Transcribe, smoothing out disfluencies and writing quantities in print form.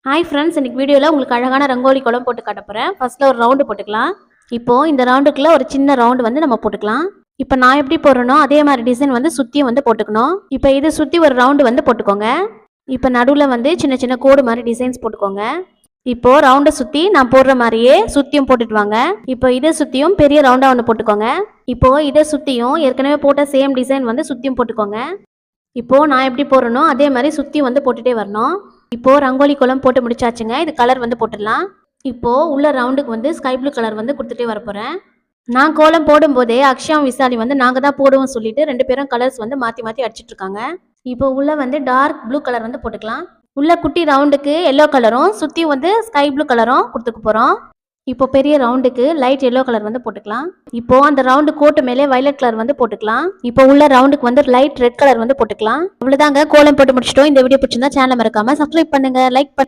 Hi friends, இன்னைக்கு வீடியோவில் உங்களுக்கு அழகான ரங்கோலி கோலம் போட்டு காட்ட போகிறேன். ஃபர்ஸ்ட்டில் ஒரு ரவுண்டு போட்டுக்கலாம். இப்போது இந்த ரவுண்டுக்குள்ளே ஒரு சின்ன ரவுண்டு வந்து நம்ம போட்டுக்கலாம். இப்போ நான் எப்படி போடுறனோ அதே மாதிரி டிசைன் வந்து சுற்றியும் வந்து போட்டுக்கணும். இப்போ இதை சுற்றி ஒரு ரவுண்டு வந்து போட்டுக்கோங்க. இப்போ நடுவில் வந்து சின்ன சின்ன கோடு மாதிரி டிசைன்ஸ் போட்டுக்கோங்க. இப்போ ரவுண்டை சுற்றி நான் போடுற மாதிரியே சுற்றியும் போட்டுட்டு வாங்க. இப்போ இதை சுற்றியும் பெரிய ரவுண்டாக ஒன்று போட்டுக்கோங்க. இப்போ இதை சுற்றியும் ஏற்கனவே போட்ட சேம் டிசைன் வந்து சுற்றியும் போட்டுக்கோங்க. இப்போது நான் எப்படி போடுறனோ அதே மாதிரி சுற்றி வந்து போட்டுகிட்டே வரணும். இப்போது ரங்கோலி கோலம் போட்டு முடிச்சாச்சுங்க. இது கலர் வந்து போட்டுடலாம். இப்போது உள்ள ரவுண்டுக்கு வந்து ஸ்கை ப்ளூ கலர் வந்து கொடுத்துட்டே வர போகிறேன். நான் கோலம் போடும்போதே அக்ஷயாவும் விசாலி வந்து நாங்கள் தான் போடுவோம் சொல்லிட்டு 2 பேரும் கலர்ஸ் வந்து மாற்றி மாற்றி அடிச்சிட்டு இருக்காங்க. இப்போ உள்ள வந்து டார்க் ப்ளூ கலர் வந்து போட்டுக்கலாம். உள்ள குட்டி ரவுண்டுக்கு எல்லோ கலரும் சுற்றி வந்து ஸ்கை ப்ளூ கலரும் கொடுத்துக்க போகிறோம். இப்போ பெரிய ரவுண்டுக்கு லைட் எல்லோ கலர் வந்து போட்டுக்கலாம். இப்போ அந்த ரவுண்டு கோட்டு மேலே வயலட் கலர் வந்து போட்டுக்கலாம். இப்போ உள்ள ரவுண்டுக்கு வந்து லைட் ரெட் கலர் வந்து போட்டுக்கலாம். அவ்வளவுதாங்க, கோலம் போட்டு முடிச்சிட்டோம். இந்த வீடியோ பிடிச்சிருந்தா சேனலை மறக்காம சப்ஸ்கிரைப் பண்ணுங்க, லைக் பண்ணுங்க.